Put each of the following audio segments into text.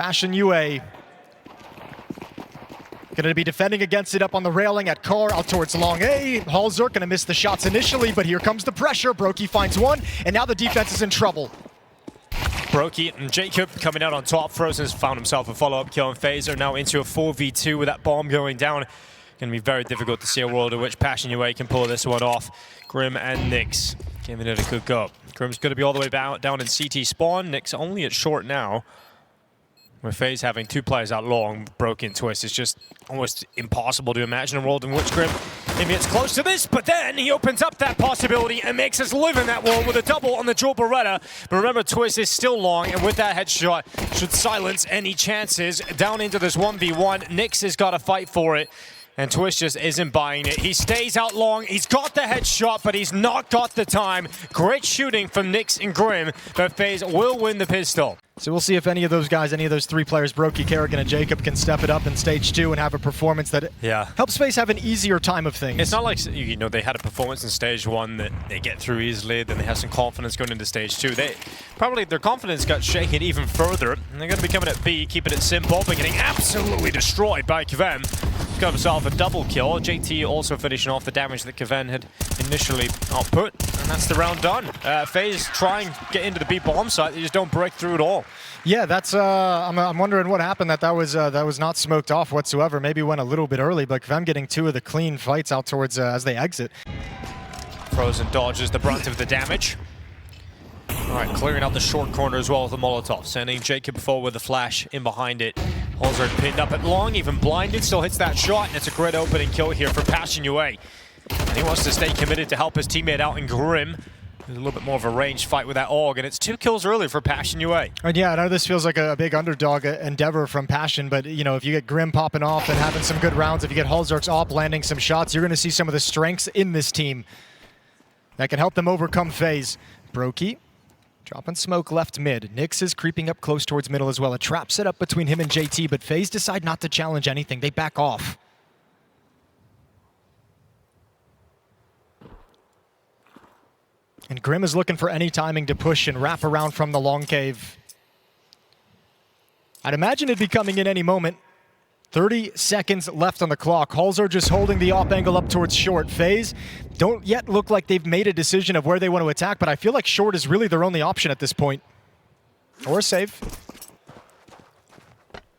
Passion UA going to be defending against it up on the railing at car, out towards long A. Halzer going to miss the shots initially, but here comes the pressure. Brokey finds one, and now the defense is in trouble. Brokey and Jacob coming out on top. Frozen's found himself a follow-up kill, and FaZe are now into a 4v2 with that bomb going down. Going to be very difficult to see a world in which Passion UA can pull this one off. Grim and Nyx giving it a good go. Grim's going to be all the way down in CT spawn. Nyx only at short now. With FaZe having two players out long, Broken Twist, is just almost impossible to imagine a world in which Grim maybe it's close to this, but then he opens up that possibility and makes us live in that world with a double on the dual Beretta. But remember, Twist is still long, and with that headshot, should silence any chances down into this 1v1. Nyx has got to fight for it, and Twist just isn't buying it. He stays out long, he's got the headshot, but he's not got the time. Great shooting from Nyx and Grim, but FaZe will win the pistol. So we'll see if any of those guys, any of those three players, Brokey, Kerrigan, and Jacob, can step it up in stage 2 and have a performance that helps FaZe have an easier time of things. It's not like, you know, they had a performance in stage 1 that they get through easily, then they have some confidence going into stage 2. Their confidence got shaken even further, and they're going to be coming at B, keeping it simple, but getting absolutely destroyed by Kevem. He's got himself a double kill. JT also finishing off the damage that Kevem had initially output, and that's the round done. FaZe trying to get into the B bomb site, they just don't break through at all. Yeah, that's. I'm wondering what happened. That was not smoked off whatsoever. Maybe went a little bit early, but Kevem getting 2 of the clean fights out towards as they exit. Frozen dodges the brunt of the damage. All right, clearing out the short corner as well with the Molotov, sending Jacob forward with the flash in behind it. Halzer pinned up at long, even blinded, still hits that shot, and it's a great opening kill here for Passion UA. And he wants to stay committed to help his teammate out in Grim. There's a little bit more of a ranged fight with that AUG, and it's 2 kills early for Passion UA. And yeah, I know this feels like a big underdog endeavor from Passion, but you know, if you get Grim popping off and having some good rounds, if you get Halzer's op landing some shots, you're going to see some of the strengths in this team that can help them overcome FaZe. Brokey dropping smoke left mid. Nyx is creeping up close towards middle as well. A trap set up between him and JT, but FaZe decide not to challenge anything. They back off. And Grim is looking for any timing to push and wrap around from the long cave. I'd imagine it'd be coming in any moment. 30 seconds left on the clock. Halzer just holding the op angle up towards short. FaZe don't yet look like they've made a decision of where they want to attack, but I feel like short is really their only option at this point. Or save.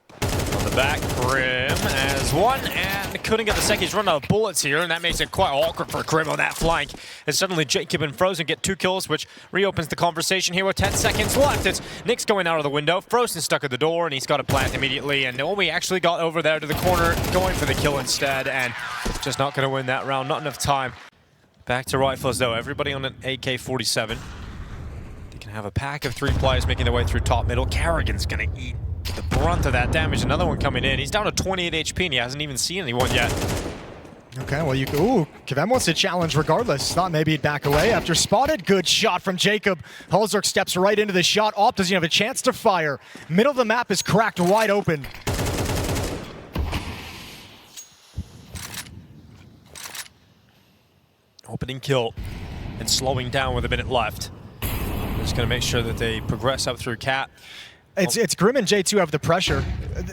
On the back, Grim has one and couldn't get the second. He's run out of bullets here, and that makes it quite awkward for Grim on that flank. And suddenly Jacob and Frozen get 2 kills, which reopens the conversation here with 10 seconds left. It's Nyx going out of the window, Frozen stuck at the door, and he's got a plant immediately. And Naomi actually got over there to the corner, going for the kill instead, and just not going to win that round. Not enough time. Back to rifles though. Everybody on an AK-47. They can have a pack of 3 players making their way through top middle. Kerrigan's going to eat the brunt of that damage. Another one coming in. He's down to 28 HP and he hasn't even seen anyone yet. Okay, well, Kevem wants to challenge regardless. Thought maybe he'd back away after spotted. Good shot from Jacob. Halzer steps right into the shot. Op doesn't have a chance to fire. Middle of the map is cracked wide open. Opening kill and slowing down with a minute left. Just going to make sure that they progress up through Cat. It's Grim and J2 have the pressure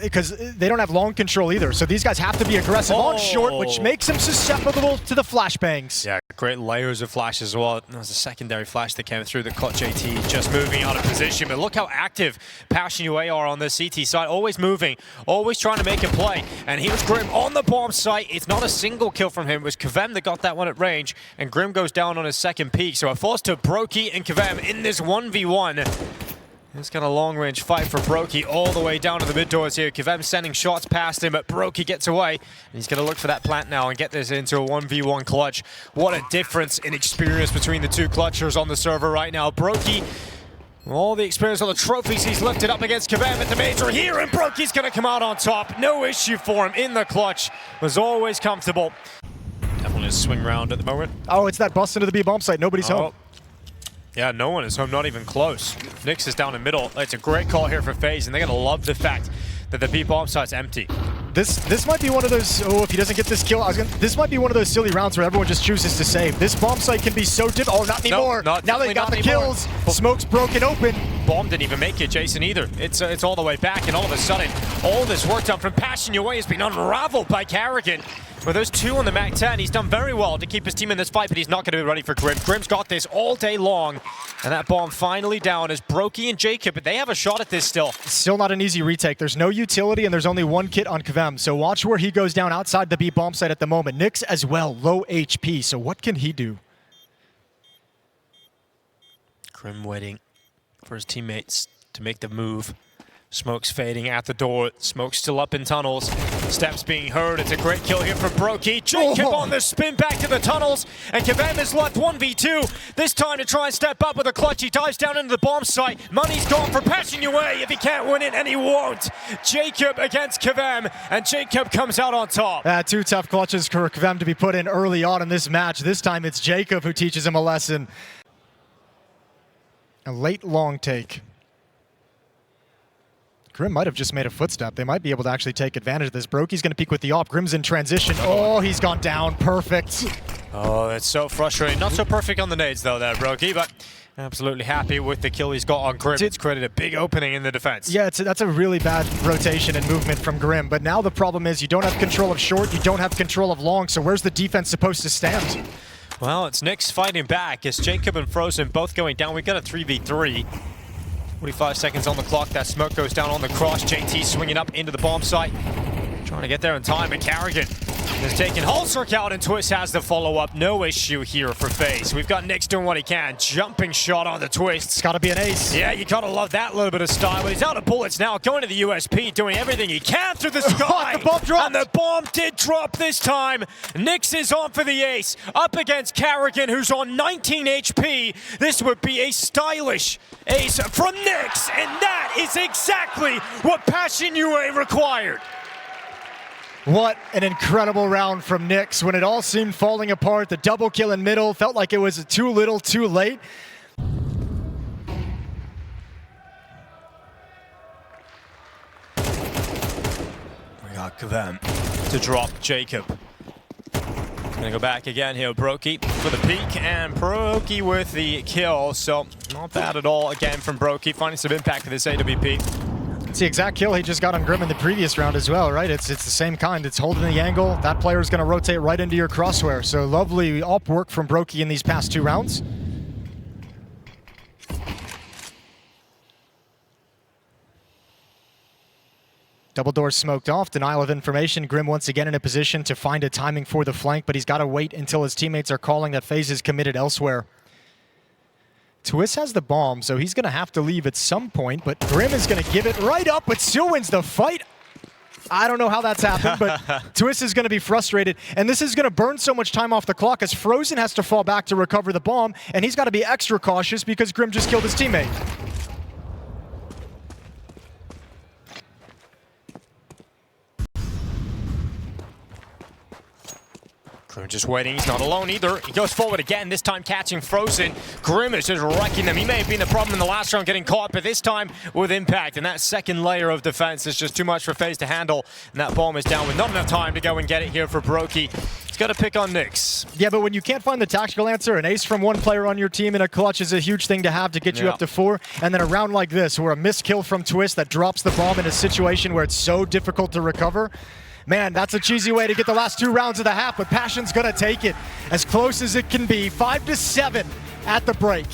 because they don't have long control either. So these guys have to be aggressive on short, which makes them susceptible to the flashbangs. Yeah, great layers of flash as well. That was a secondary flash that came through. The caught JT just moving out of position. But look how active Passion UA are on the CT side. Always moving, always trying to make a play. And here's Grim on the bomb site. It's not a single kill from him. It was Kevem that got that one at range. And Grim goes down on his second peak. So a force to Brokey and Kevem in this 1v1. It's got a long-range fight for Brokey all the way down to the mid-doors here. Kevem sending shots past him, but Brokey gets away. And he's going to look for that plant now and get this into a 1v1 clutch. What a difference in experience between the 2 clutchers on the server right now. Brokey, all the experience on the trophies he's lifted up against Kevem at the Major here, and Brokey's going to come out on top. No issue for him in the clutch. Was always comfortable. Definitely a swing round at the moment. Oh, it's that bust into the B bomb site. Nobody's home. Yeah, no one is home, not even close. Nyx is down in middle. It's a great call here for FaZe, and they're going to love the fact that the B bomb site's empty. This might be one of those, if he doesn't get this kill, this might be one of those silly rounds where everyone just chooses to save. This bomb site can be so difficult. Oh, not anymore. No, now they got the kills. Smoke's broken open. bomb didn't even make it, Jason, either. It's all the way back, and all of a sudden, all this work done from Passion UA has been unraveled by Karrigan. With those two on the MAC-10, he's done very well to keep his team in this fight, but he's not going to be ready for Grim. Grim's got this all day long, and that bomb finally down as Brokey and Jacob, but they have a shot at this still. Still not an easy retake. There's no utility, and there's only one kit on KVM, so watch where he goes down outside the B bomb site at the moment. Nyx as well, low HP, so what can he do? Grim waiting for his teammates to make the move. Smoke's fading at the door. Smoke's still up in tunnels. Steps being heard. It's a great kill here from Brokey. Jacob on the spin back to the tunnels. And KVM is left 1v2. This time to try and step up with a clutch. He dives down into the bomb site. Money's gone for Passion UA if he can't win it, and he won't. Jacob against KVM, and Jacob comes out on top. Two tough clutches for KVM to be put in early on in this match. This time it's Jacob who teaches him a lesson. A late long take. Grim might have just made a footstep. They might be able to actually take advantage of this. Brokey's going to peek with the op. Grim's in transition. Oh, he's gone down. Perfect. Oh, that's so frustrating. Not so perfect on the nades, though, there, Brokey, but absolutely happy with the kill he's got on Grim. It's created a big opening in the defense. Yeah, that's a really bad rotation and movement from Grim. But now the problem is you don't have control of short, you don't have control of long, so where's the defense supposed to stand? Well, it's Nyx fighting back. It's Jacob and Frozen both going down. We got a 3v3. 45 seconds on the clock. That smoke goes down on the cross. JT swinging up into the bomb site. Trying to get there in time, and Karrigan is taking Hulzerk out, and Twist has the follow-up. No issue here for FaZe. We've got Nyx doing what he can. Jumping shot on the Twist. It's got to be an ace. Yeah, you gotta love that little bit of style. But he's out of bullets now, going to the USP, doing everything he can through the sky. The bomb dropped. And the bomb did drop this time. Nyx is on for the ace, up against Karrigan, who's on 19 HP. This would be a stylish ace from Nyx, and that is exactly what Passion UA required. What an incredible round from Nyx. When it all seemed falling apart, the double kill in middle felt like it was too little, too late. We got KVM to drop Jacob. Gonna go back again here, Brokey for the peek, and Brokey with the kill, so not bad at all again from Brokey, finding some impact for this AWP. It's the exact kill he just got on Grim in the previous round as well, right? It's the same kind. It's holding the angle. That player's going to rotate right into your crosshair. So lovely op work from Brokey in these past two rounds. Double doors smoked off, denial of information. Grim once again in a position to find a timing for the flank, but he's got to wait until his teammates are calling that FaZe is committed elsewhere. Twist has the bomb, so he's going to have to leave at some point, but Grim is going to give it right up, but still wins the fight. I don't know how that's happened, but Twist is going to be frustrated, and this is going to burn so much time off the clock as Frozen has to fall back to recover the bomb, and he's got to be extra cautious because Grim just killed his teammate. Grim just waiting, he's not alone either. He goes forward again, this time catching Frozen. Grim is just wrecking them. He may have been the problem in the last round getting caught, but this time with impact. And that second layer of defense is just too much for FaZe to handle. And that bomb is down with not enough time to go and get it here for Brokey. He's got to pick on Nyx. Yeah, but when you can't find the tactical answer, an ace from one player on your team in a clutch is a huge thing to have to get you up to 4. And then a round like this, where a missed kill from Twist that drops the bomb in a situation where it's so difficult to recover. Man, that's a cheesy way to get the last 2 rounds of the half, but Passion's gonna take it as close as it can be. 5-7 at the break.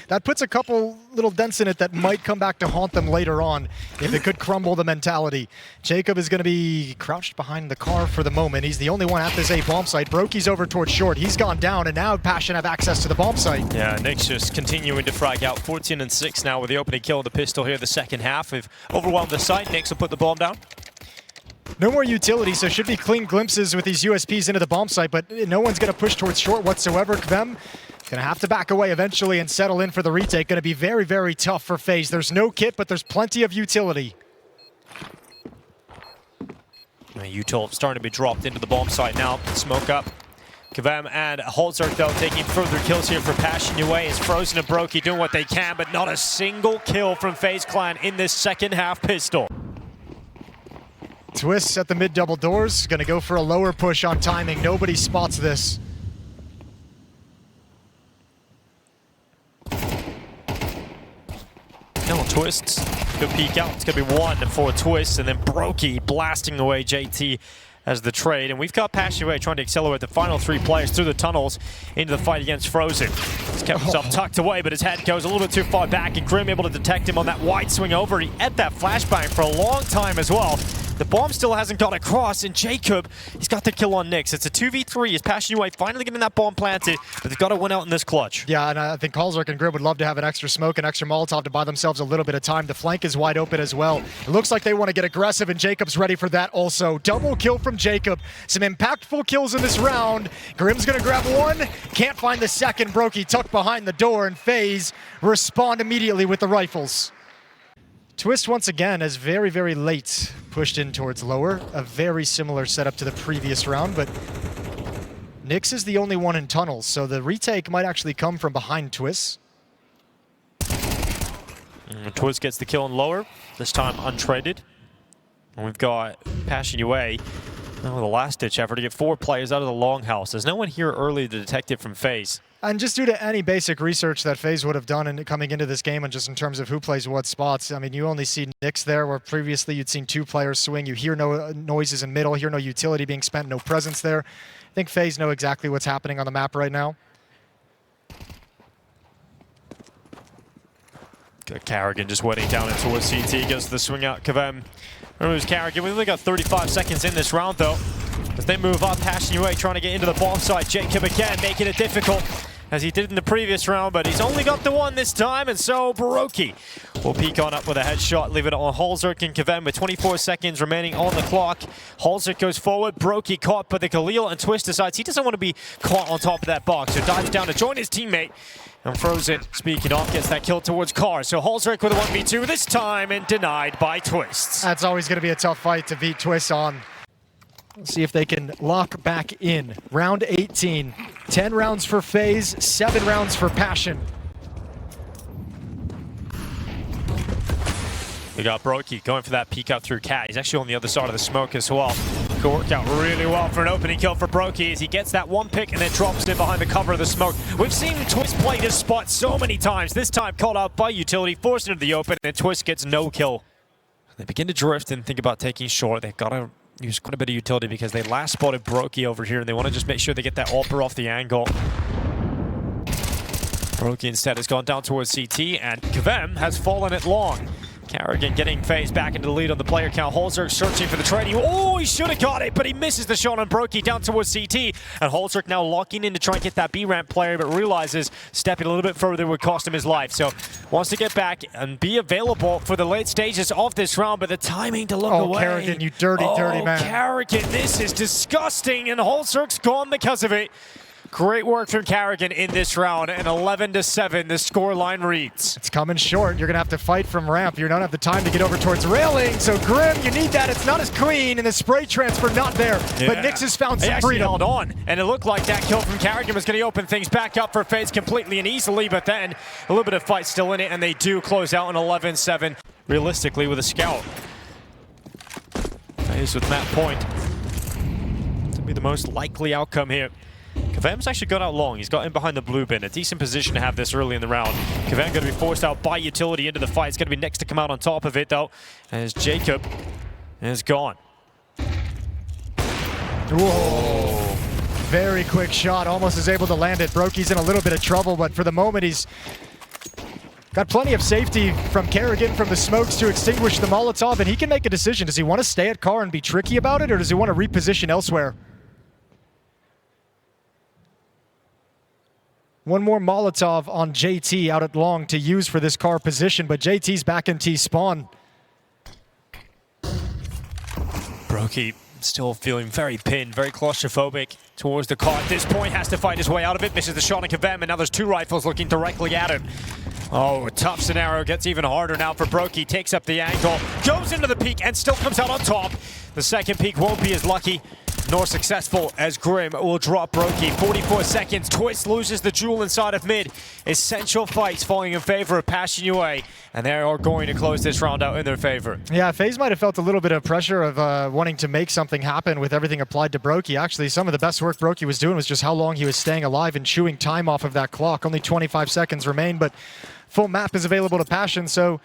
That puts a couple little dents in it that might come back to haunt them later on if it could crumble the mentality. Jacob is gonna be crouched behind the car for the moment. He's the only one at this A bomb site. Brokey's over towards short. He's gone down, and now Passion have access to the bomb site. Yeah, Nyx just continuing to frag out. 14-6 now with the opening kill of the pistol here the second half. We've overwhelmed the site. Nyx will put the bomb down. No more utility, so should be clean glimpses with these USPs into the bomb site, but no one's going to push towards short whatsoever. KVM going to have to back away eventually and settle in for the retake. Going to be very, very tough for FaZe. There's no kit, but there's plenty of utility. Util starting to be dropped into the bomb site now. Smoke up. KVM and Hulzerk, though, taking further kills here for Passion UA. Is Frozen and Brokey doing what they can, but not a single kill from FaZe Clan in this second half pistol. Twist at the mid double doors, gonna go for a lower push on timing. Nobody spots this. Twists could peek out. It's going to be one for Twist, and then Brokey blasting away JT as the trade. And we've got Passion UA trying to accelerate the final 3 players through the tunnels into the fight against Frozen. He's kept himself tucked away, but his head goes a little bit too far back, and Grim able to detect him on that wide swing over. He had that flashbang for a long time as well. The bomb still hasn't got across, and Jacob, he's got the kill on Nyx. It's a 2v3. Is Passion UA finally getting that bomb planted, but they've got to win out in this clutch. Yeah, and I think Halzerk and Grim would love to have an extra smoke, an extra Molotov to buy themselves a little bit of time. The flank is wide open as well. It looks like they want to get aggressive, and Jacob's ready for that also. Double kill from Jacob. Some impactful kills in this round. Grim's going to grab one. Can't find the second. Brokey tucked behind the door, and FaZe respond immediately with the rifles. Twist once again is very, very late pushed in towards lower. A very similar setup to the previous round, but Nyx is the only one in tunnels, so the retake might actually come from behind Twist. Twist gets the kill on lower, this time untraded. And we've got Passion UA with a last-ditch effort to get 4 players out of the longhouse. There's no one here early to detect it from FaZe. And just due to any basic research that FaZe would have done coming into this game, and just in terms of who plays what spots, I mean, you only see Nyx there, where previously you'd seen 2 players swing. You hear no noises in middle, hear no utility being spent, no presence there. I think FaZe know exactly what's happening on the map right now. Got Carrigan just waiting down in towards CT, goes to the swing out. Kavem removes Carrigan. We've only got 35 seconds in this round, though. As they move up, Passion UA trying to get into the bomb site. Jacob again making it difficult, as he did in the previous round, but he's only got the one this time, and so Brokey will peek on up with a headshot, leaving it on Halzerk and Kavem with 24 seconds remaining on the clock. Halzerk goes forward, Brokey caught by the Khalil, and Twist decides he doesn't want to be caught on top of that box, so dives down to join his teammate. And Frozen, speaking off, gets that kill towards Car. So Halzerk with a 1v2 this time, and denied by Twist. That's always going to be a tough fight to beat Twist on. Let's see if they can lock back in. Round 18. 10 rounds for FaZe, 7 rounds for Passion. We got Brokey going for that peek out through Cat. He's actually on the other side of the smoke as well. Could work out really well for an opening kill for Brokey as he gets that one pick and then drops in behind the cover of the smoke. We've seen Twist play this spot so many times. This time called out by utility, forced into the open, and Twist gets no kill. They begin to drift and think about taking short. They've got to use quite a bit of utility because they last spotted Brokey over here, and they want to just make sure they get that AWPer off the angle. Brokey instead has gone down towards CT, and Kavem has fallen it long. Carrigan getting FaZe back into the lead on the player count. Halzerk searching for the trade. Oh, he should have got it, but he misses the shot on Brokey down towards CT. And Halzerk now locking in to try and get that B-ramp player, but realizes stepping a little bit further would cost him his life. So wants to get back and be available for the late stages of this round, but the timing to look away. Oh, Carrigan, you dirty, dirty man. Carrigan, this is disgusting, and Halzerk's gone because of it. Great work from Carrigan in this round, and 11-7, the scoreline reads. It's coming short. You're going to have to fight from ramp. You don't have the time to get over towards railing, so Grim, you need that. It's not as clean, and the spray transfer not there, but Nyx has found some freedom. Held on, and it looked like that kill from Carrigan was going to open things back up for FaZe completely and easily, but then a little bit of fight still in it, and they do close out an 11-7, realistically, with a scout. FaZe with Matt Point. To be the most likely outcome here. Kavem's actually got out long. He's got in behind the blue bin. A decent position to have this early in the round. Kavem going to be forced out by utility into the fight. It's going to be next to come out on top of it, though, as Jacob is gone. Whoa. Very quick shot. Almost is able to land it. Brokey's in a little bit of trouble, but for the moment, he's got plenty of safety from Carrigan from the smokes to extinguish the Molotov, and he can make a decision. Does he want to stay at Car and be tricky about it, or does he want to reposition elsewhere? One more Molotov on JT out at long to use for this Car position, but JT's back in T-spawn. Brokey still feeling very pinned, very claustrophobic towards the car. At this point, has to fight his way out of it. Misses the shot on Kavem, and now there's 2 rifles looking directly at him. Oh, a tough scenario. Gets even harder now for Brokey. Takes up the angle, goes into the peak, and still comes out on top. The second peak won't be as lucky nor successful, as Grim will drop Brokey. 44 seconds. Twist loses the jewel inside of mid. Essential fights falling in favor of Passion UA, and they are going to close this round out in their favor. Yeah, FaZe might have felt a little bit of pressure of wanting to make something happen with everything applied to Brokey. Actually, some of the best work Brokey was doing was just how long he was staying alive and chewing time off of that clock. Only 25 seconds remain, but full map is available to Passion, so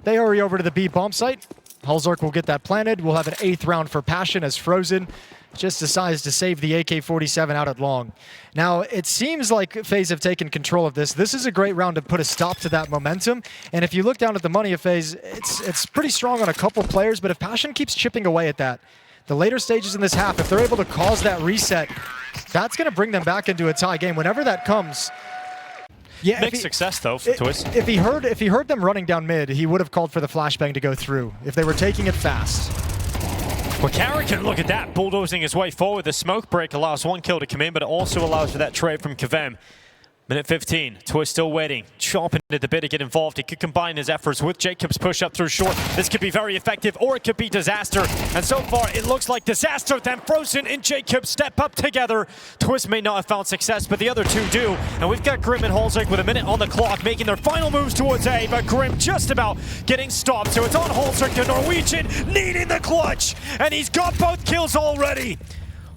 They hurry over to the B bomb site. Hulzork will get that planted. We'll have an 8th round for Passion as Frozen just decides to save the AK-47 out at long. Now, it seems like FaZe have taken control of this. This is a great round to put a stop to that momentum. And if you look down at the money of FaZe, it's pretty strong on a couple players, but if Passion keeps chipping away at that, the later stages in this half, if they're able to cause that reset, that's going to bring them back into a tie game whenever that comes. Yeah, Mixed success though for Twist. If he heard them running down mid, he would have called for the flashbang to go through if they were taking it fast. Well, Carrigan, look at that, bulldozing his way forward. The smoke break allows 1 kill to come in, but it also allows for that trade from KVM. Minute 15, Twist still waiting, chomping at the bit to get involved. He could combine his efforts with Jacob's push up through short. This could be very effective, or it could be disaster. And so far, it looks like disaster. Then Frozen and Jacob step up together. Twist may not have found success, but the other two do. And we've got Grim and Hulzork with a minute on the clock, making their final moves towards A, but Grim just about getting stopped. So it's on Hulzork, the Norwegian, needing the clutch. And he's got both kills already.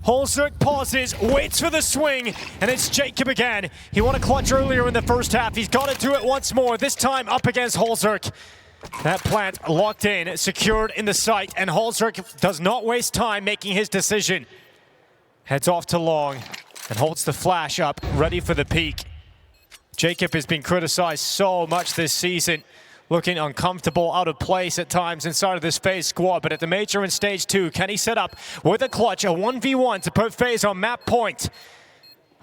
Hulzork pauses, waits for the swing, and it's Jacob again. He won a clutch earlier in the first half. He's got to do it once more, this time up against Hulzork. That plant locked in, secured in the site, and Hulzork does not waste time making his decision. Heads off to long and holds the flash up, ready for the peak. Jacob has been criticized so much this season, looking uncomfortable, out of place at times inside of this FaZe squad. But at the Major in Stage 2, can he set up with a clutch, a 1v1 to put FaZe on map point?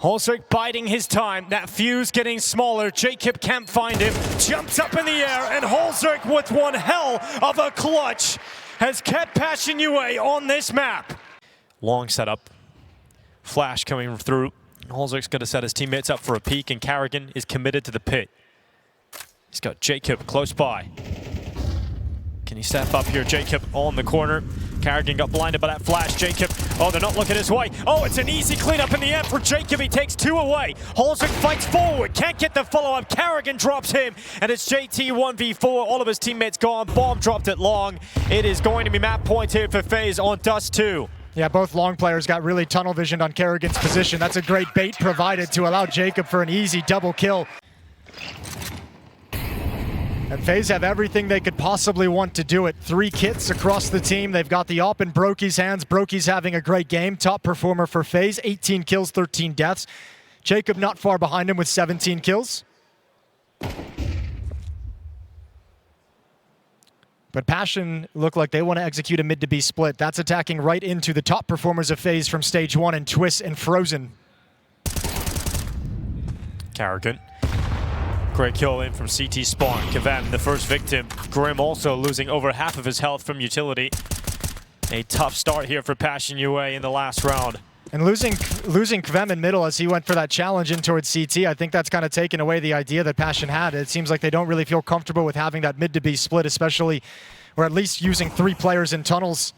Hulzork biding his time, that fuse getting smaller. Jacob can't find him, jumps up in the air, and Hulzork with one hell of a clutch has kept Passion UA on this map. Long setup, flash coming through. Hulzork's going to set his teammates up for a peek, and Carrigan is committed to the pit. He's got Jacob close by. Can he step up here? Jacob on the corner. Carrigan got blinded by that flash. Jacob, oh, they're not looking his way. Oh, it's an easy cleanup in the end for Jacob. He takes 2 away. Hulzork fights forward. Can't get the follow-up. Carrigan drops him. And it's JT 1v4. All of his teammates gone. Bomb dropped it long. It is going to be map point here for FaZe on Dust 2. Yeah, both long players got really tunnel visioned on Carrigan's position. That's a great bait provided to allow Jacob for an easy double kill. And FaZe have everything they could possibly want to do it. 3 kits across the team. They've got the AWP in Broky's hands. Broky's having a great game. Top performer for FaZe. 18 kills, 13 deaths. Jacob not far behind him with 17 kills. But Passion look like they want to execute a mid to B split. That's attacking right into the top performers of FaZe from Stage 1 and Twist and Frozen. Carrigan. Great kill in from CT spawn. KVM, the first victim. Grim also losing over half of his health from utility. A tough start here for Passion UA in the last round. And losing KVM in middle as he went for that challenge in towards CT, I think that's kind of taken away the idea that Passion had. It seems like they don't really feel comfortable with having that mid to B split, especially, or at least using 3 players in tunnels.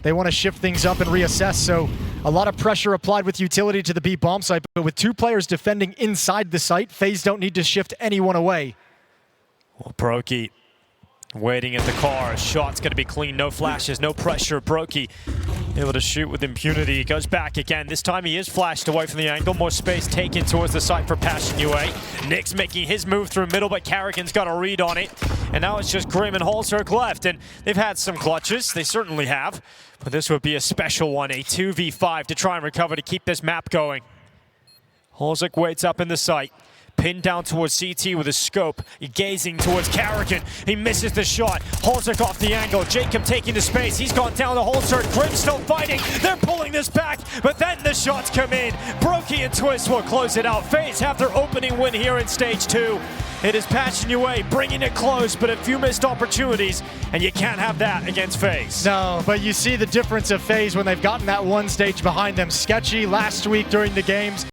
They want to shift things up and reassess, so a lot of pressure applied with utility to the B bomb site, but with 2 players defending inside the site, FaZe don't need to shift anyone away. Well, Brokey waiting at the car. Shot's going to be clean, no flashes, no pressure. Brokey able to shoot with impunity. He goes back again. This time he is flashed away from the angle. More space taken towards the site for Passion UA. Nick's making his move through middle, but Carrigan's got a read on it. And now it's just Grim and Hulzork left. And they've had some clutches. They certainly have. But this would be a special one, a 2v5 to try and recover to keep this map going. Hulzork waits up in the site. Pinned down towards CT with his scope, gazing towards Carrigan. He misses the shot. Hulzork off the angle. Jacob taking the space. He's gone down to Hulzork. Grim still fighting. They're pulling this back, but then the shots come in. Brokey and Twist will close it out. FaZe have their opening win here in Stage 2. It is Passion UA bringing it close, but a few missed opportunities, and you can't have that against FaZe. No, but you see the difference of FaZe when they've gotten that one stage behind them. Sketchy last week during the games.